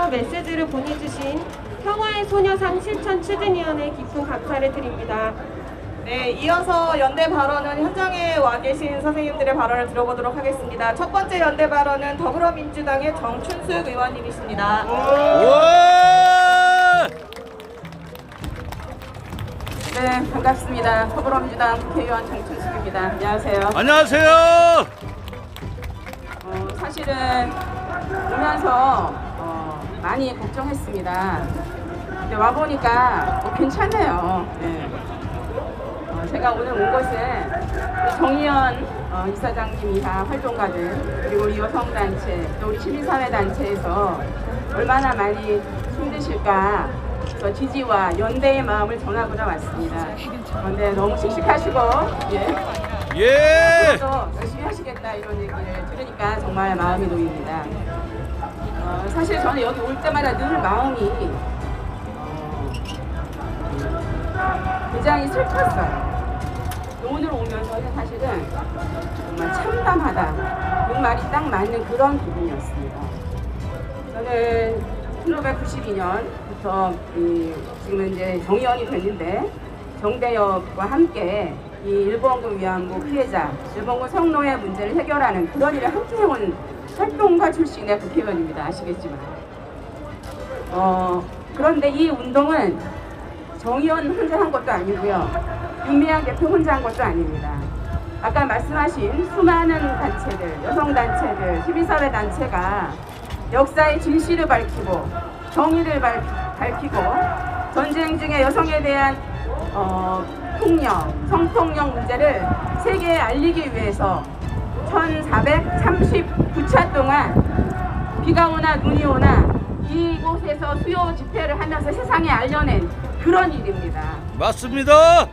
통해서 메시지를 보내주신 평화의 소녀상 실천 추진위원회 깊은 감사를 드립니다. 네, 이어서 연대 발언은 현장에 와 계신 선생님들의 발언을 들어보도록 하겠습니다. 첫 번째 연대 발언은 더불어민주당의 정춘숙 의원님이십니다. 네, 반갑습니다. 더불어민주당 국회의원 정춘숙입니다. 안녕하세요. 안녕하세요. 사실은 오면서 많이 걱정했습니다. 근데 와보니까 괜찮네요. 네. 제가 오늘 온 것은 정의연 이사장님 이하 활동가들, 그리고 우리 여성단체, 또 우리 시민사회단체에서 얼마나 많이 힘드실까, 그래서 지지와 연대의 마음을 전하고자 왔습니다. 그런데 너무 씩씩하시고, 예. 또 열심히 하시겠다 이런 얘기를 들으니까 정말 마음이 놓입니다. 사실 저는 여기 올 때마다 늘 마음이 굉장히 슬펐어요. 오늘 오면서는 사실은 정말 참담하다, 그 말이 딱 맞는 그런 기분이었습니다. 저는 1992년부터 지금은 이제 정의원이 됐는데, 정대협과 함께 이 일본군 위안부 피해자, 일본군 성노예 문제를 해결하는 그런 일에 함께 해온 활동가 출신의 국회의원입니다. 아시겠지만. 그런데 이 운동은 정의원 혼자 한 것도 아니고요, 윤미향 대표 혼자 한 것도 아닙니다. 아까 말씀하신 수많은 단체들, 여성단체들, 시민사회단체가 역사의 진실을 밝히고 정의를 밝히고 전쟁 중에 여성에 대한 폭력, 성폭력 문제를 세계에 알리기 위해서 1439차 동안 비가 오나 눈이 오나 이곳에서 수요 집회를 하면서 세상에 알려낸 그런 일입니다. 맞습니다.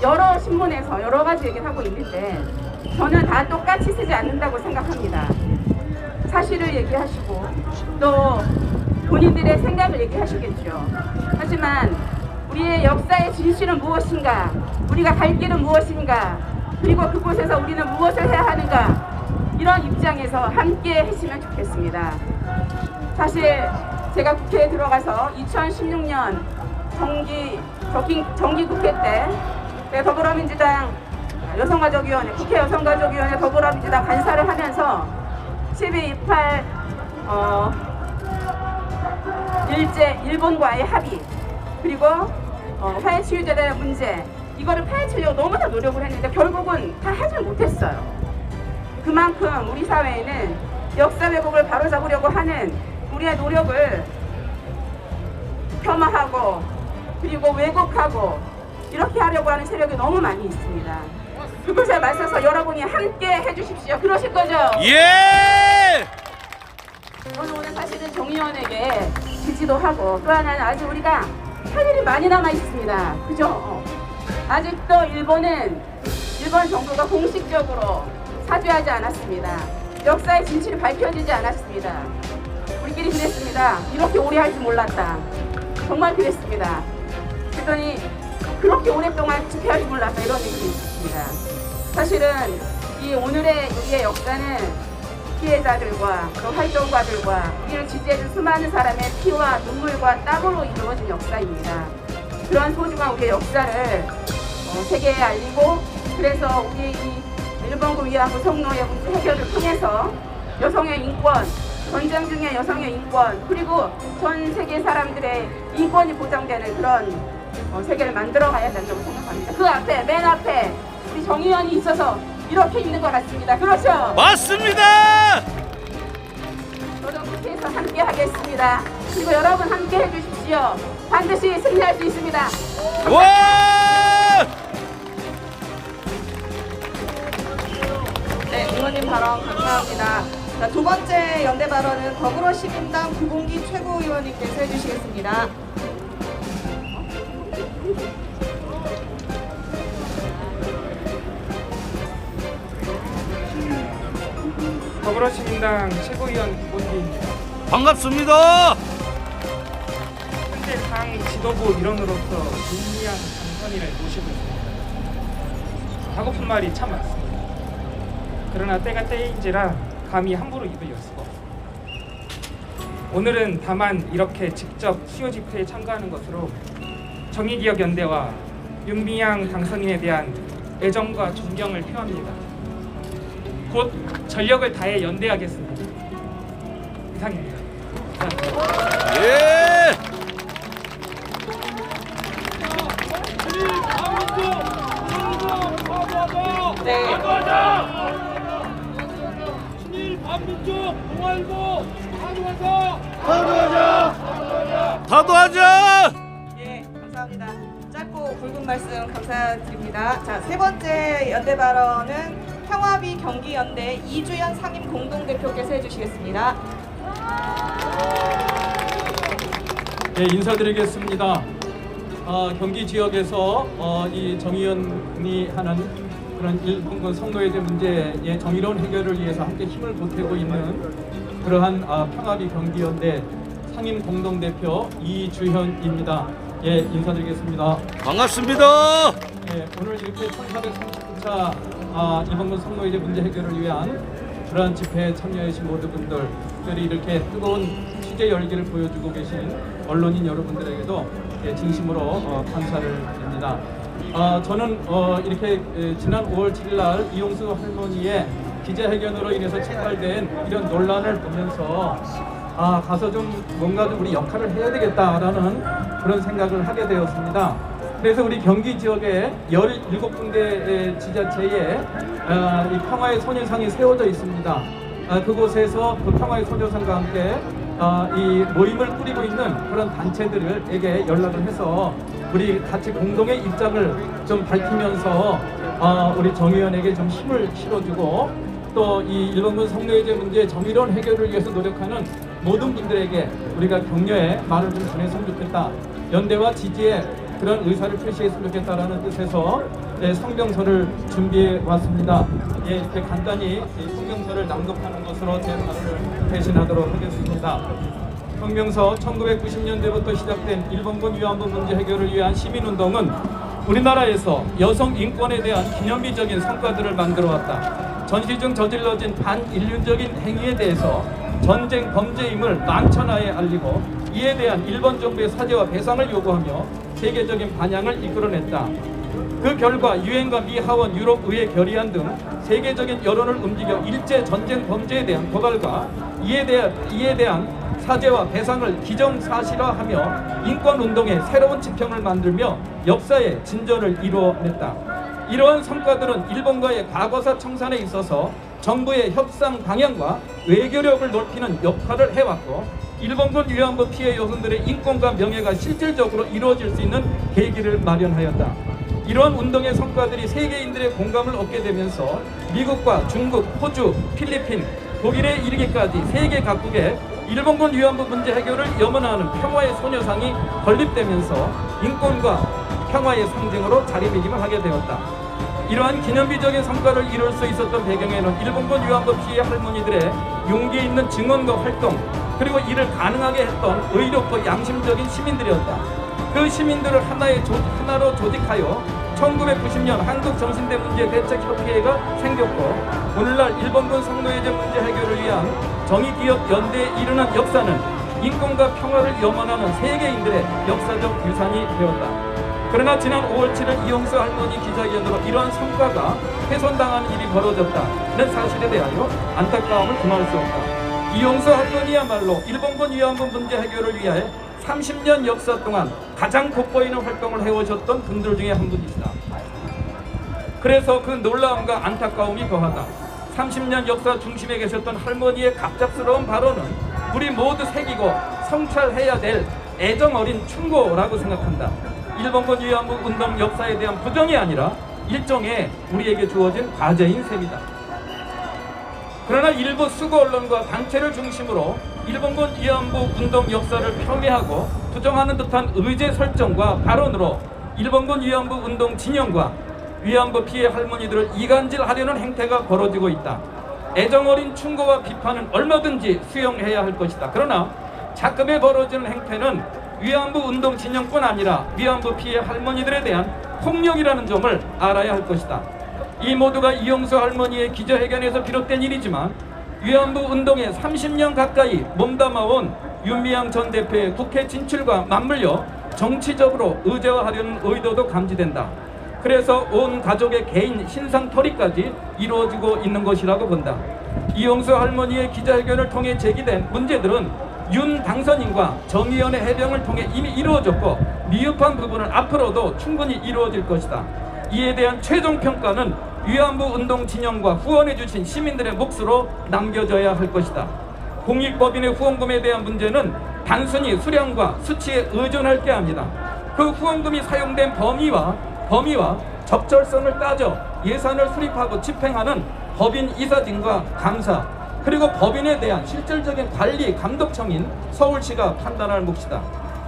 여러 신문에서 여러 가지 얘기를 하고 있는데 저는 다 똑같이 쓰지 않는다고 생각합니다. 사실을 얘기하시고 또 본인들의 생각을 얘기하시겠죠. 하지만 우리의 역사의 진실은 무엇인가, 우리가 갈 길은 무엇인가, 그리고 그곳에서 우리는 무엇을 해야 하는가, 이런 입장에서 함께 했으면 좋겠습니다. 사실 제가 국회에 들어가서 2016년 정기국회 때 더불어민주당 여성가족위원회, 국회 여성가족위원회 더불어민주당 간사를 하면서 12.28 일제 일본과의 합의, 그리고 화해치유제도의 문제, 이거를 파헤치려고 너무나 노력을 했는데 결국은 다 하질 못했어요. 그만큼 우리 사회에는 역사 왜곡을 바로잡으려고 하는 우리의 노력을 폄하하고 그리고 왜곡하고 이렇게 하려고 하는 세력이 너무 많이 있습니다. 그것에 맞서서 여러분이 함께 해주십시오. 그러실 거죠? 예. 저는 오늘 사실은 정의원에게 지지도 하고, 또 하나는 아직 우리가 할 일이 많이 남아 있습니다. 그죠? 아직도 일본 정부가 공식적으로 사죄하지 않았습니다. 역사의 진실이 밝혀지지 않았습니다. 우리끼리 그랬습니다. 이렇게 오래 할 줄 몰랐다. 정말 그랬습니다. 그랬더니 그렇게 오랫동안 집회할 줄 몰랐다, 이런 얘기도 있습니다. 사실은 이 오늘의 우리의 역사는 피해자들과 또 활동가들과 우리를 지지해준 수많은 사람의 피와 눈물과 땀으로 이루어진 역사입니다. 그런 소중한 우리의 역사를 세계에 알리고, 그래서 우리 이 일본군 위안부 성노예 문제 해결을 통해서 여성의 인권, 전쟁 중의 여성의 인권, 그리고 전 세계 사람들의 인권이 보장되는 그런 세계를 만들어 가야 된다고 생각합니다. 그 앞에, 맨 앞에 우리 정의원이 있어서 이렇게 있는 것 같습니다. 그렇죠? 맞습니다. 저도 국회에서 함께 하겠습니다. 그리고 여러분 함께 해주십시오. 반드시 승리할 수 있습니다. 와! 네, 의원님 발언 감사합니다. 자, 두 번째 연대 발언은 더불어시민당 구봉기 최고위원님께서 해주시겠습니다. 더불어시민당 최고위원 구본기입니다. 반갑습니다. 현재 당 지도부 일원으로서 윤미향 당선인을 모시고 있습니다. 하고픈 말이 참 많습니다. 그러나 때가 때인지라 감히 함부로 입을 열 수가 없습니다. 오늘은 다만 이렇게 직접 수요 집회에 참가하는 것으로 정의기억연대와 윤미향 당선인에 대한 애정과 존경을 표합니다. 곧 전력을 다해 연대하겠습니다. 이상입니다. 감사합니다. 예. 네. 다도하자. 예, 감사합니다. 짧고 굵은 말씀 감사드립니다. 자, 세 번째 연대 발언은 평화비 경기연대 이주연 상임 공동대표께서 해주시겠습니다. 네, 인사드리겠습니다. 경기 지역에서 이 정의연이 하는 그런 일본군 성노예제 문제의 정의로운 해결을 위해서 함께 힘을 보태고 있는 그러한 평화비 경기연대 상임 공동대표 이주현입니다. 예, 인사드리겠습니다. 반갑습니다. 예, 오늘 이렇게 1439차 일본군 성노예제 문제 해결을 위한 그러한 집회에 참여하신 모든 분들이 이렇게 뜨거운 취재 열기를 보여주고 계신 언론인 여러분들에게도 진심으로 감사를 드립니다. 저는 이렇게 지난 5월 7일 날 이용수 할머니의 기자회견으로 인해서 촉발된 이런 논란을 보면서 가서 좀 뭔가 좀 우리 역할을 해야 되겠다라는 그런 생각을 하게 되었습니다. 그래서 우리 경기 지역에 17군데 지자체에 이 평화의 소녀상이 세워져 있습니다. 그곳에서 그 평화의 소녀상과 함께 이 모임을 꾸리고 있는 그런 단체들에게 연락을 해서 우리 같이 공동의 입장을 좀 밝히면서 우리 정의원에게 좀 힘을 실어주고 또 이 일본군 성노예제 문제의 정의로운 해결을 위해서 노력하는 모든 분들에게 우리가 격려의 말을 좀 전했으면 좋겠다. 연대와 지지의 그런 의사를 표시했으면 좋겠다라는 뜻에서 성명서를 준비해 왔습니다. 이렇게 간단히 성명서를 낭독하는 것으로 제 말을 대신하도록 하겠습니다. 성명서 1990년대부터 시작된 일본군 위안부 문제 해결을 위한 시민운동은 우리나라에서 여성 인권에 대한 기념비적인 성과들을 만들어 왔다. 전시 중 저질러진 반인륜적인 행위에 대해서 전쟁 범죄임을 만천하에 알리고 이에 대한 일본 정부의 사죄와 배상을 요구하며 세계적인 반향을 이끌어냈다. 그 결과 유엔과 미 하원 유럽의회 결의안 등 세계적인 여론을 움직여 일제 전쟁 범죄에 대한 고발과 이에 대한 사죄와 배상을 기정사실화하며 인권운동의 새로운 지평을 만들며 역사의 진전을 이루어냈다. 이러한 성과들은 일본과의 과거사 청산에 있어서 정부의 협상 방향과 외교력을 넓히는 역할을 해왔고 일본군 위안부 피해 여성들의 인권과 명예가 실질적으로 이루어질 수 있는 계기를 마련하였다. 이러한 운동의 성과들이 세계인들의 공감을 얻게 되면서 미국과 중국, 호주, 필리핀, 독일에 이르기까지 세계 각국에 일본군 위안부 문제 해결을 염원하는 평화의 소녀상이 건립되면서 인권과 평화의 상징으로 자리매김을 하게 되었다. 이러한 기념비적인 성과를 이룰 수 있었던 배경에는 일본군 위안부 피해 할머니들의 용기 있는 증언과 활동 그리고 이를 가능하게 했던 의롭고 양심적인 시민들이었다. 그 시민들을 하나로 조직하여 1990년 한국정신대문제대책협의회가 생겼고 오늘날 일본군 성노예제 문제 해결을 위한 정의기억연대에 이르는 역사는 인권과 평화를 염원하는 세계인들의 역사적 유산이 되었다. 그러나 지난 5월 7일 이용수 할머니 기자회견으로 이러한 성과가 훼손당하는 일이 벌어졌다는 사실에 대하여 안타까움을 금할 수 없다. 이용수 할머니야말로 일본군 위안부 문제 해결을 위해 30년 역사 동안 가장 돋보이는 활동을 해오셨던 분들 중에 한 분이시다. 그래서 그 놀라움과 안타까움이 거하다. 30년 역사 중심에 계셨던 할머니의 갑작스러운 발언은 우리 모두 새기고 성찰해야 될 애정어린 충고라고 생각한다. 일본군 위안부 운동 역사에 대한 부정이 아니라 일종의 우리에게 주어진 과제인 셈이다. 그러나 일부 수구 언론과 단체를 중심으로 일본군 위안부 운동 역사를 폄훼하고 부정하는 듯한 의제 설정과 발언으로 일본군 위안부 운동 진영과 위안부 피해 할머니들을 이간질하려는 행태가 벌어지고 있다. 애정어린 충고와 비판은 얼마든지 수용해야 할 것이다. 그러나 자금에 벌어지는 행태는 위안부 운동 진영뿐 아니라 위안부 피해 할머니들에 대한 폭력이라는 점을 알아야 할 것이다. 이 모두가 이용수 할머니의 기자회견에서 비롯된 일이지만 위안부 운동에 30년 가까이 몸담아온 윤미향 전 대표의 국회 진출과 맞물려 정치적으로 의제화하려는 의도도 감지된다. 그래서 온 가족의 개인 신상털이까지 이루어지고 있는 것이라고 본다. 이용수 할머니의 기자회견을 통해 제기된 문제들은 윤 당선인과 정의연의 해명을 통해 이미 이루어졌고 미흡한 부분은 앞으로도 충분히 이루어질 것이다. 이에 대한 최종 평가는 위안부 운동 진영과 후원해주신 시민들의 몫으로 남겨져야 할 것이다. 공익법인의 후원금에 대한 문제는 단순히 수량과 수치에 의존할 게 아니다. 그 후원금이 사용된 범위와 적절성을 따져 예산을 수립하고 집행하는 법인 이사진과 감사, 그리고 법인에 대한 실질적인 관리 감독청인 서울시가 판단할 몫이다.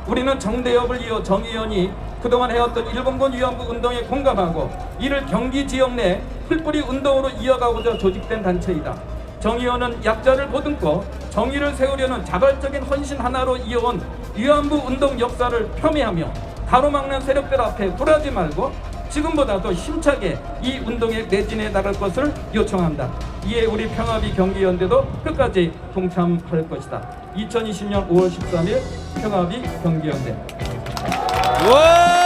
우리는 정대협을 이어 정의연이 그동안 해왔던 일본군 위안부 운동에 공감하고 이를 경기 지역 내 풀뿌리 운동으로 이어가고자 조직된 단체이다. 정의연은 약자를 보듬고 정의를 세우려는 자발적인 헌신 하나로 이어온 위안부 운동 역사를 폄훼하며 가로막는 세력들 앞에 굴하지 말고 지금보다 더 힘차게 이 운동에 매진해 나갈 것을 요청한다. 이에 우리 평화비 경기연대도 끝까지 동참할 것이다. 2020년 5월 13일 평화비 경기연대. 와!